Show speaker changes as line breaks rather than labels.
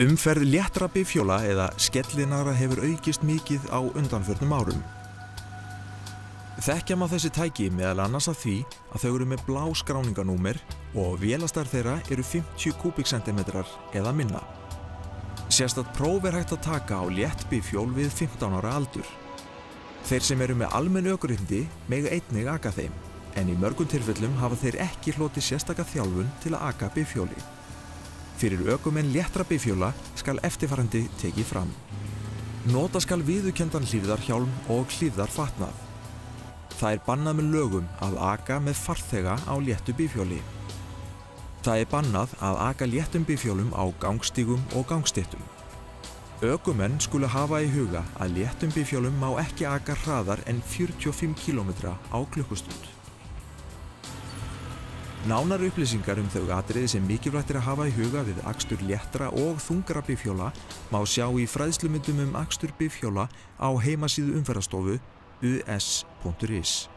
Umferð léttra bifhjóla eða skellinagra hefur aukist mikið á undanförnum árum. Þekkja má þessi tæki meðal annars af því að þau eru með blá skráninganúmer og vélastar þeirra eru 50 kúbíksentimetrar eða minna. Sérstakt próf er hægt að taka á létt bifhjól við 15 ára aldur. Þeir sem eru með almenn ökuréttindi mega einnig aka þeim, en í mörgum tilfellum hafa þeir ekki hlotið sérstaka þjálfun til að aka bifhjóli. Fyrir ökumenn léttra bifhjóla skal eftirfarandi tekið fram. Nota skal viðurkenndan hlífðarhjálm og hlífðarfatnað. Það er bannað með lögum að aka með farþega á léttu bifhjóli. Það er bannað að aka léttum bifhjólum á gangstígum og gangstéttum. Ökumenn skulu hafa í huga að léttum bifhjólum má ekki aka hraðar en 45 km á klukkustund. Nánari upplýsingar þau atriði sem mikilvægt er að hafa í huga við akstur léttra og þungra bifhjóla má sjá í fræðslumyndum akstur bifhjóla á heimasíðu umferðarstofu us.is.